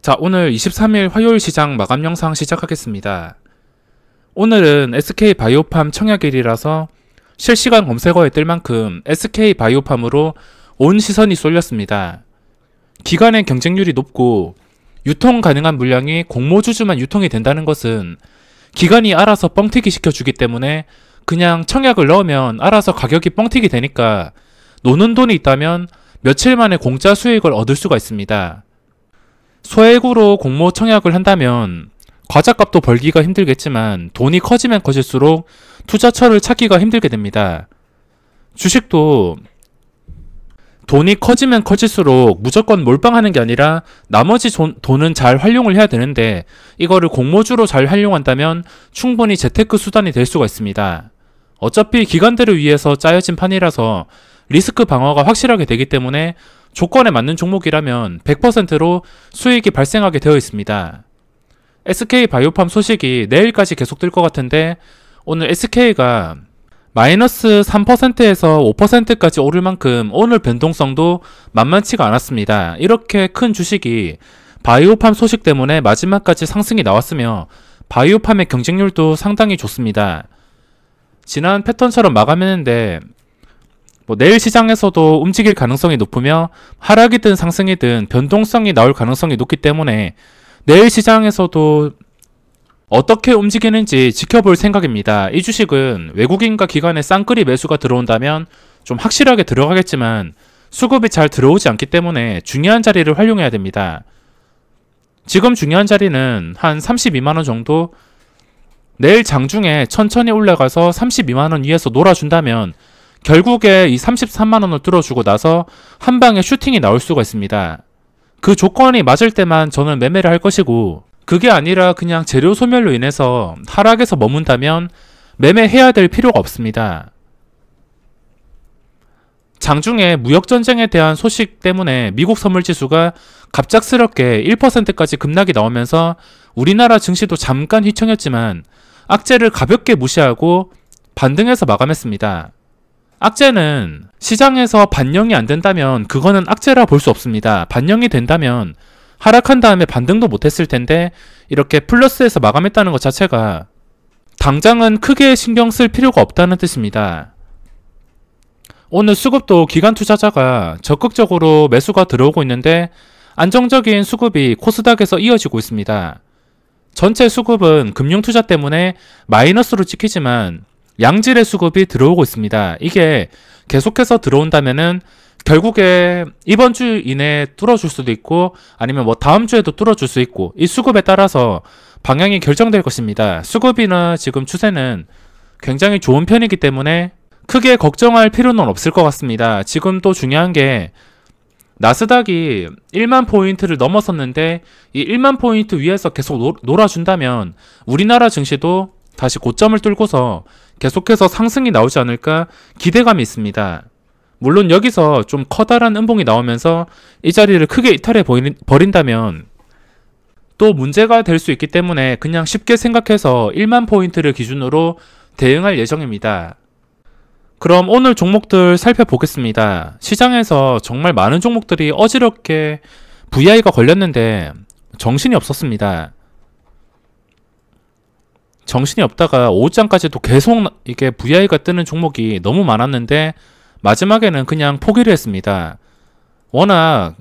자, 오늘 23일 화요일 시장 마감 영상 시작하겠습니다. 오늘은 SK바이오팜 청약일이라서 실시간 검색어에 뜰 만큼 SK바이오팜으로 온 시선이 쏠렸습니다. 기관의 경쟁률이 높고 유통 가능한 물량이 공모주주만 유통이 된다는 것은 기관이 알아서 뻥튀기 시켜주기 때문에 그냥 청약을 넣으면 알아서 가격이 뻥튀기 되니까 노는 돈이 있다면 며칠 만에 공짜 수익을 얻을 수가 있습니다. 소액으로 공모 청약을 한다면 과자값도 벌기가 힘들겠지만 돈이 커지면 커질수록 투자처를 찾기가 힘들게 됩니다. 주식도 돈이 커지면 커질수록 무조건 몰빵하는 게 아니라 나머지 돈은 잘 활용을 해야 되는데 이거를 공모주로 잘 활용한다면 충분히 재테크 수단이 될 수가 있습니다. 어차피 기관들을 위해서 짜여진 판이라서 리스크 방어가 확실하게 되기 때문에 조건에 맞는 종목이라면 100%로 수익이 발생하게 되어 있습니다. SK바이오팜 소식이 내일까지 계속될 것 같은데 오늘 SK가 마이너스 3%에서 5%까지 오를 만큼 오늘 변동성도 만만치가 않았습니다. 이렇게 큰 주식이 바이오팜 소식 때문에 마지막까지 상승이 나왔으며 바이오팜의 경쟁률도 상당히 좋습니다. 지난 패턴처럼 마감했는데 내일 시장에서도 움직일 가능성이 높으며 하락이든 상승이든 변동성이 나올 가능성이 높기 때문에 내일 시장에서도 어떻게 움직이는지 지켜볼 생각입니다. 이 주식은 외국인과 기관의 쌍끌이 매수가 들어온다면 좀 확실하게 들어가겠지만 수급이 잘 들어오지 않기 때문에 중요한 자리를 활용해야 됩니다. 지금 중요한 자리는 한 32만원 정도, 내일 장중에 천천히 올라가서 32만원 위에서 놀아준다면 결국에 이 33만원을 뚫어주고 나서 한 방에 슈팅이 나올 수가 있습니다. 그 조건이 맞을 때만 저는 매매를 할 것이고 그게 아니라 그냥 재료 소멸로 인해서 하락에서 머문다면 매매해야 될 필요가 없습니다. 장중에 무역전쟁에 대한 소식 때문에 미국 선물지수가 갑작스럽게 1%까지 급락이 나오면서 우리나라 증시도 잠깐 휘청였지만 악재를 가볍게 무시하고 반등해서 마감했습니다. 악재는 시장에서 반영이 안 된다면 그거는 악재라 볼 수 없습니다. 반영이 된다면 하락한 다음에 반등도 못했을 텐데 이렇게 플러스에서 마감했다는 것 자체가 당장은 크게 신경 쓸 필요가 없다는 뜻입니다. 오늘 수급도 기관 투자자가 적극적으로 매수가 들어오고 있는데 안정적인 수급이 코스닥에서 이어지고 있습니다. 전체 수급은 금융투자 때문에 마이너스로 찍히지만 양질의 수급이 들어오고 있습니다. 이게 계속해서 들어온다면은 결국에 이번 주 이내에 뚫어줄 수도 있고 아니면 다음 주에도 뚫어줄 수 있고 이 수급에 따라서 방향이 결정될 것입니다. 수급이나 지금 추세는 굉장히 좋은 편이기 때문에 크게 걱정할 필요는 없을 것 같습니다. 지금 또 중요한 게 나스닥이 1만 포인트를 넘어섰는데 이 1만 포인트 위에서 계속 놀아준다면 우리나라 증시도 다시 고점을 뚫고서 계속해서 상승이 나오지 않을까 기대감이 있습니다. 물론 여기서 좀 커다란 음봉이 나오면서 이 자리를 크게 이탈해 버린다면 또 문제가 될 수 있기 때문에 그냥 쉽게 생각해서 1만 포인트를 기준으로 대응할 예정입니다. 그럼 오늘 종목들 살펴보겠습니다. 시장에서 정말 많은 종목들이 어지럽게 VI가 걸렸는데 정신이 없었습니다. 정신이 없다가 오후장까지도 계속 이게 VI가 뜨는 종목이 너무 많았는데 마지막에는 그냥 포기를 했습니다. 워낙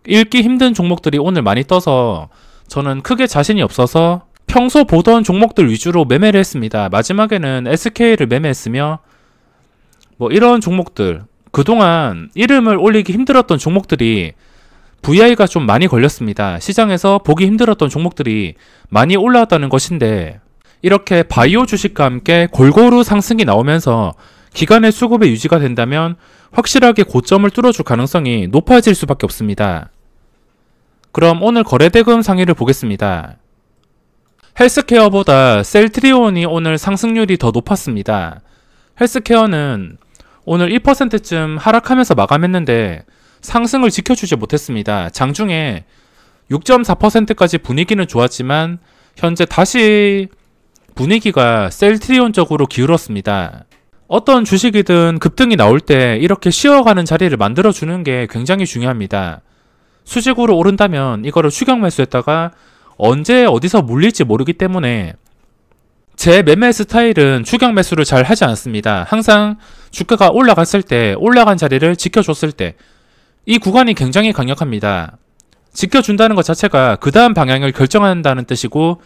읽기 힘든 종목들이 오늘 많이 떠서 저는 크게 자신이 없어서 평소 보던 종목들 위주로 매매를 했습니다. 마지막에는 SK를 매매했으며 이런 종목들, 그동안 이름을 올리기 힘들었던 종목들이 VI가 좀 많이 걸렸습니다. 시장에서 보기 힘들었던 종목들이 많이 올라왔다는 것인데 이렇게 바이오 주식과 함께 골고루 상승이 나오면서 기간의 수급이 유지가 된다면 확실하게 고점을 뚫어줄 가능성이 높아질 수밖에 없습니다. 그럼 오늘 거래대금 상위를 보겠습니다. 헬스케어보다 셀트리온이 오늘 상승률이 더 높았습니다. 헬스케어는 오늘 1%쯤 하락하면서 마감했는데 상승을 지켜주지 못했습니다. 장중에 6.4%까지 분위기는 좋았지만 현재 다시 분위기가 셀트리온 쪽으로 기울었습니다. 어떤 주식이든 급등이 나올 때 이렇게 쉬어가는 자리를 만들어주는 게 굉장히 중요합니다. 수직으로 오른다면 이거를 추격 매수했다가 언제 어디서 물릴지 모르기 때문에 제 매매 스타일은 추격 매수를 잘 하지 않습니다. 항상 주가가 올라갔을 때, 올라간 자리를 지켜줬을 때 이 구간이 굉장히 강력합니다. 지켜준다는 것 자체가 그 다음 방향을 결정한다는 뜻이고,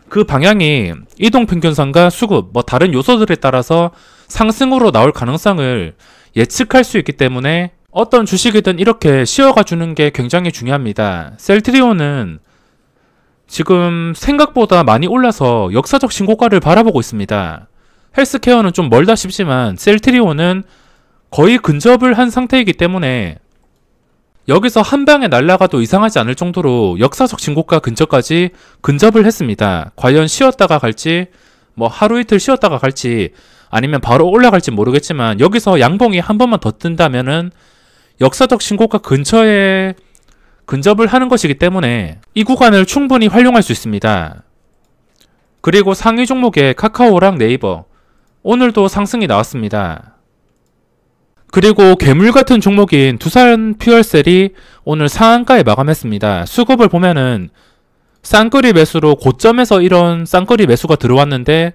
그 방향이 이동평균선과 수급, 다른 요소들에 따라서 상승으로 나올 가능성을 예측할 수 있기 때문에 어떤 주식이든 이렇게 씌워가 주는 게 굉장히 중요합니다. 셀트리온은 지금 생각보다 많이 올라서 역사적 신고가를 바라보고 있습니다. 헬스케어는 좀 멀다 싶지만 셀트리온은 거의 근접을 한 상태이기 때문에 여기서 한 방에 날아가도 이상하지 않을 정도로 역사적 신고가 근처까지 근접을 했습니다. 과연 쉬었다가 갈지, 하루 이틀 쉬었다가 갈지, 아니면 바로 올라갈지 모르겠지만 여기서 양봉이 한 번만 더 뜬다면은 역사적 신고가 근처에 근접을 하는 것이기 때문에 이 구간을 충분히 활용할 수 있습니다. 그리고 상위 종목의 카카오랑 네이버, 오늘도 상승이 나왔습니다. 그리고 괴물 같은 종목인 두산 퓨얼셀이 오늘 상한가에 마감했습니다. 수급을 보면은 쌍끌이 매수로 고점에서 이런 쌍끌이 매수가 들어왔는데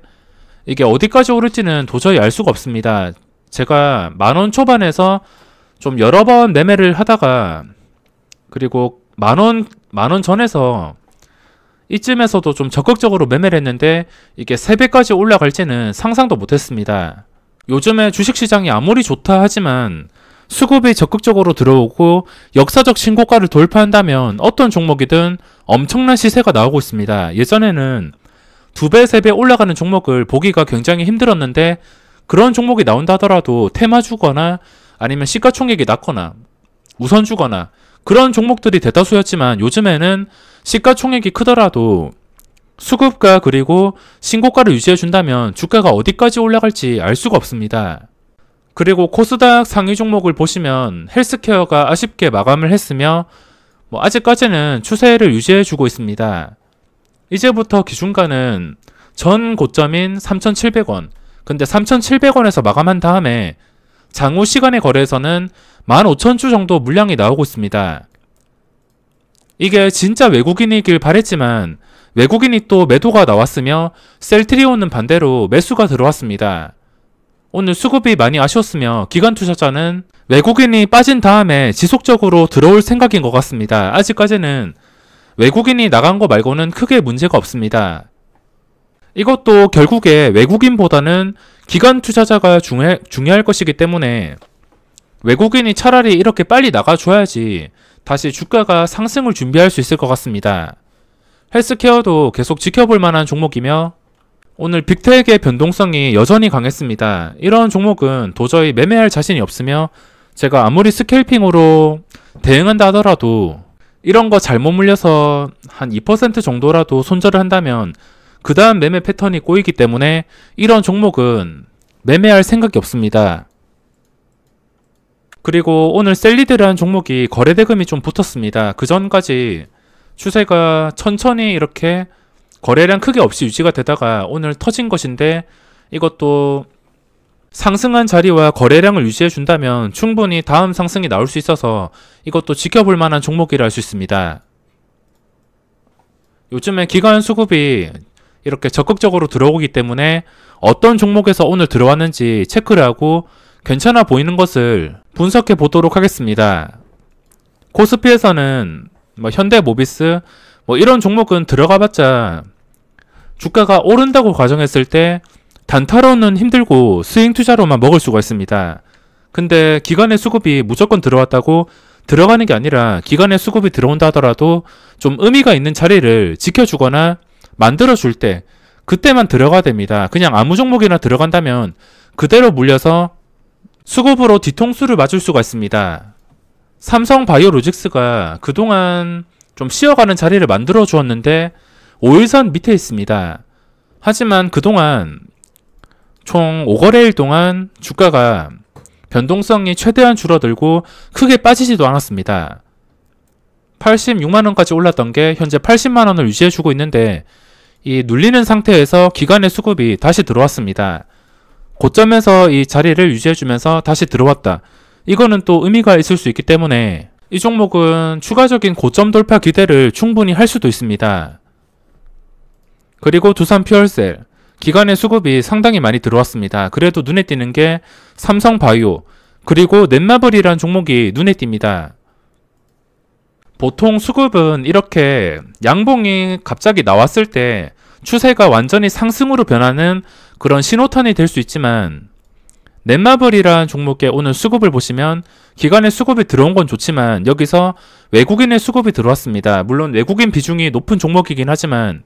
이게 어디까지 오를지는 도저히 알 수가 없습니다. 제가 10,000원 초반에서 좀 여러 번 매매를 하다가, 그리고 만원 전에서 이쯤에서도 좀 적극적으로 매매를 했는데 이게 3배까지 올라갈지는 상상도 못했습니다. 요즘에 주식시장이 아무리 좋다 하지만 수급이 적극적으로 들어오고 역사적 신고가를 돌파한다면 어떤 종목이든 엄청난 시세가 나오고 있습니다. 예전에는 2배, 3배 올라가는 종목을 보기가 굉장히 힘들었는데 그런 종목이 나온다 하더라도 테마주거나 아니면 시가총액이 낮거나 우선주거나 그런 종목들이 대다수였지만 요즘에는 시가총액이 크더라도 수급가 그리고 신고가를 유지해준다면 주가가 어디까지 올라갈지 알 수가 없습니다. 그리고 코스닥 상위 종목을 보시면 헬스케어가 아쉽게 마감을 했으며 아직까지는 추세를 유지해주고 있습니다. 이제부터 기준가는 전 고점인 3,700원, 근데 3,700원에서 마감한 다음에 장후 시간의 거래에서는 15,000주 정도 물량이 나오고 있습니다. 이게 진짜 외국인이길 바랬지만 외국인이 또 매도가 나왔으며 셀트리온은 반대로 매수가 들어왔습니다. 오늘 수급이 많이 아쉬웠으며 기관 투자자는 외국인이 빠진 다음에 지속적으로 들어올 생각인 것 같습니다. 아직까지는 외국인이 나간 거 말고는 크게 문제가 없습니다. 이것도 결국에 외국인보다는 기관 투자자가 중요할 것이기 때문에 외국인이 차라리 이렇게 빨리 나가줘야지 다시 주가가 상승을 준비할 수 있을 것 같습니다. 헬스케어도 계속 지켜볼 만한 종목이며 오늘 빅텍의 변동성이 여전히 강했습니다. 이런 종목은 도저히 매매할 자신이 없으며 제가 아무리 스캘핑으로 대응한다 하더라도 이런 거 잘못 물려서 한 2% 정도라도 손절을 한다면 그 다음 매매 패턴이 꼬이기 때문에 이런 종목은 매매할 생각이 없습니다. 그리고 오늘 셀리드라는 종목이 거래대금이 좀 붙었습니다. 그 전까지 추세가 천천히 이렇게 거래량 크게 없이 유지가 되다가 오늘 터진 것인데 이것도 상승한 자리와 거래량을 유지해 준다면 충분히 다음 상승이 나올 수 있어서 이것도 지켜볼 만한 종목이라 할 수 있습니다. 요즘에 기관 수급이 이렇게 적극적으로 들어오기 때문에 어떤 종목에서 오늘 들어왔는지 체크를 하고 괜찮아 보이는 것을 분석해 보도록 하겠습니다. 코스피에서는 현대모비스 이런 종목은 들어가봤자 주가가 오른다고 가정했을 때 단타로는 힘들고 스윙 투자로만 먹을 수가 있습니다. 근데 기관의 수급이 무조건 들어왔다고 들어가는 게 아니라 기관의 수급이 들어온다 하더라도 좀 의미가 있는 자리를 지켜주거나 만들어줄 때 그때만 들어가야 됩니다. 그냥 아무 종목이나 들어간다면 그대로 물려서 수급으로 뒤통수를 맞을 수가 있습니다. 삼성바이오로직스가 그동안 좀 쉬어가는 자리를 만들어 주었는데 5일선 밑에 있습니다. 하지만 그동안 총 5거래일 동안 주가가 변동성이 최대한 줄어들고 크게 빠지지도 않았습니다. 86만원까지 올랐던 게 현재 80만원을 유지해주고 있는데 이 눌리는 상태에서 기관의 수급이 다시 들어왔습니다. 고점에서 이 자리를 유지해주면서 다시 들어왔다. 이거는 또 의미가 있을 수 있기 때문에 이 종목은 추가적인 고점 돌파 기대를 충분히 할 수도 있습니다. 그리고 두산퓨얼셀, 기관의 수급이 상당히 많이 들어왔습니다. 그래도 눈에 띄는 게 삼성바이오, 그리고 넷마블이란 종목이 눈에 띕니다. 보통 수급은 이렇게 양봉이 갑자기 나왔을 때 추세가 완전히 상승으로 변하는 그런 신호탄이 될 수 있지만, 넷마블이란 종목의 오늘 수급을 보시면 기관의 수급이 들어온 건 좋지만 여기서 외국인의 수급이 들어왔습니다. 물론 외국인 비중이 높은 종목이긴 하지만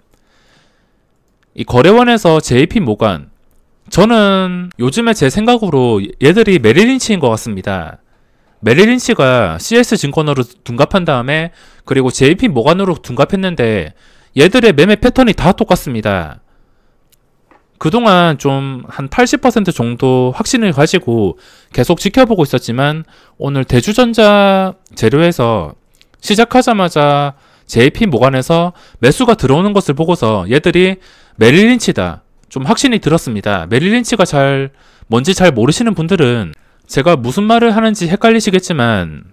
이 거래원에서 JP모간, 저는 요즘에 제 생각으로 얘들이 메릴린치인 것 같습니다. 메릴린치가 CS증권으로 둔갑한 다음에 그리고 JP모간으로 둔갑했는데 얘들의 매매 패턴이 다 똑같습니다. 그동안 좀 한 80% 정도 확신을 가지고 계속 지켜보고 있었지만 오늘 대주전자 재료에서 시작하자마자 JP모간에서 매수가 들어오는 것을 보고서 얘들이 메릴린치다, 좀 확신이 들었습니다. 메릴린치가 뭔지 잘 모르시는 분들은 제가 무슨 말을 하는지 헷갈리시겠지만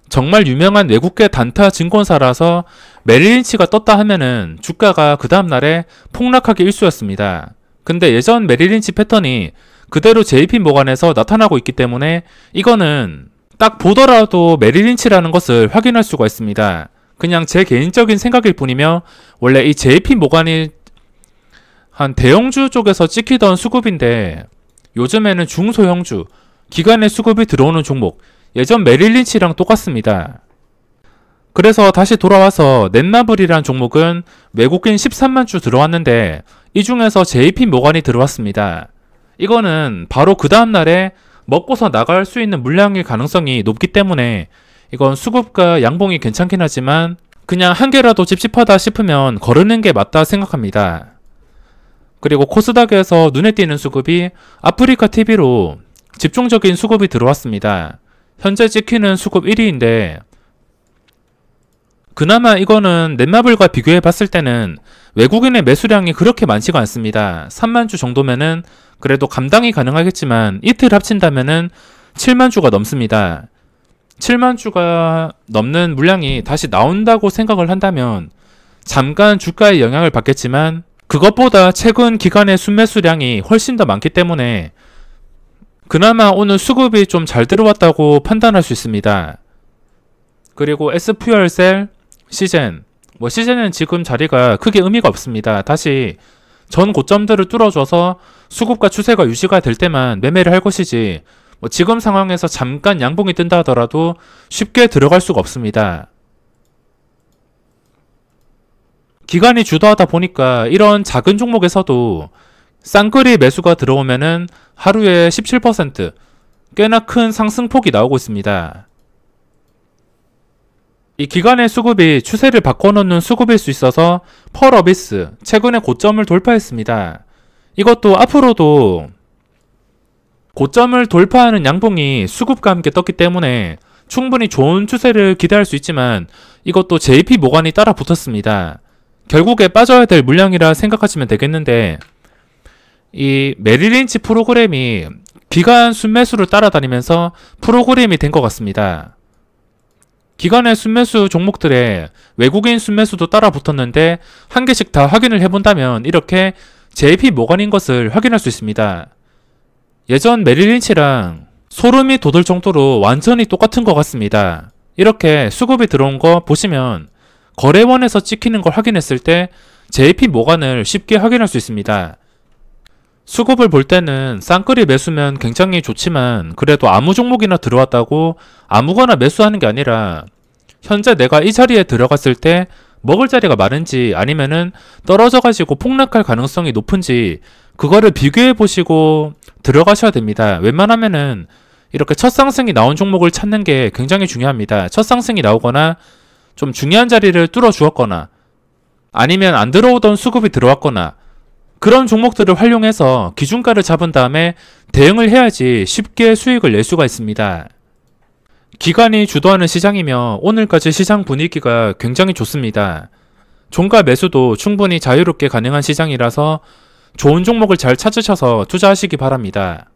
정말 유명한 외국계 단타 증권사라서 메릴린치가 떴다 하면은 주가가 그 다음날에 폭락하기 일쑤였습니다. 근데 예전 메릴린치 패턴이 그대로 JP모간에서 나타나고 있기 때문에 이거는 딱 보더라도 메릴린치라는 것을 확인할 수가 있습니다. 그냥 제 개인적인 생각일 뿐이며 원래 이 JP모간이 한 대형주 쪽에서 찍히던 수급인데 요즘에는 중소형주, 기관의 수급이 들어오는 종목, 예전 메릴린치랑 똑같습니다. 그래서 다시 돌아와서 넷마블이란 종목은 외국인 13만 주 들어왔는데 이 중에서 JP모간이 들어왔습니다. 이거는 바로 그 다음날에 먹고서 나갈 수 있는 물량일 가능성이 높기 때문에 이건 수급과 양봉이 괜찮긴 하지만 그냥 한 개라도 찝찝하다 싶으면 거르는 게 맞다 생각합니다. 그리고 코스닥에서 눈에 띄는 수급이 아프리카TV로 집중적인 수급이 들어왔습니다. 현재 찍히는 수급 1위인데 그나마 이거는 넷마블과 비교해 봤을 때는 외국인의 매수량이 그렇게 많지가 않습니다. 3만 주 정도면은 그래도 감당이 가능하겠지만 이틀 합친다면은 7만 주가 넘습니다. 7만 주가 넘는 물량이 다시 나온다고 생각을 한다면 잠깐 주가에 영향을 받겠지만 그것보다 최근 기간의 순매수량이 훨씬 더 많기 때문에 그나마 오늘 수급이 좀 잘 들어왔다고 판단할 수 있습니다. 그리고 S퓨얼셀, 시젠, 시젠은 지금 자리가 크게 의미가 없습니다. 다시 전 고점들을 뚫어줘서 수급과 추세가 유지가 될 때만 매매를 할 것이지 지금 상황에서 잠깐 양봉이 뜬다 하더라도 쉽게 들어갈 수가 없습니다. 기간이 주도하다 보니까 이런 작은 종목에서도 쌍끌이 매수가 들어오면은 하루에 17% 꽤나 큰 상승폭이 나오고 있습니다. 이 기간의 수급이 추세를 바꿔놓는 수급일 수 있어서 펄어비스 최근에 고점을 돌파했습니다. 이것도 앞으로도 고점을 돌파하는 양봉이 수급과 함께 떴기 때문에 충분히 좋은 추세를 기대할 수 있지만 이것도 JP모간이 따라 붙었습니다. 결국에 빠져야 될 물량이라 생각하시면 되겠는데 이 메릴린치 프로그램이 기간 순매수를 따라다니면서 프로그램이 된 것 같습니다. 기간의 순매수 종목들에 외국인 순매수도 따라 붙었는데 한 개씩 다 확인을 해본다면 이렇게 JP모간인 것을 확인할 수 있습니다. 예전 메릴린치랑 소름이 돋을 정도로 완전히 똑같은 것 같습니다. 이렇게 수급이 들어온 거 보시면 거래원에서 찍히는 걸 확인했을 때 JP모간을 쉽게 확인할 수 있습니다. 수급을 볼 때는 쌍끌이 매수면 굉장히 좋지만 그래도 아무 종목이나 들어왔다고 아무거나 매수하는 게 아니라 현재 내가 이 자리에 들어갔을 때 먹을 자리가 많은지 아니면은 떨어져 가지고 폭락할 가능성이 높은지 그거를 비교해 보시고 들어가셔야 됩니다. 웬만하면은 이렇게 첫 상승이 나온 종목을 찾는 게 굉장히 중요합니다. 첫 상승이 나오거나 좀 중요한 자리를 뚫어 주었거나 아니면 안 들어오던 수급이 들어왔거나 그런 종목들을 활용해서 기준가를 잡은 다음에 대응을 해야지 쉽게 수익을 낼 수가 있습니다. 기관이 주도하는 시장이며 오늘까지 시장 분위기가 굉장히 좋습니다. 종가 매수도 충분히 자유롭게 가능한 시장이라서 좋은 종목을 잘 찾으셔서 투자하시기 바랍니다.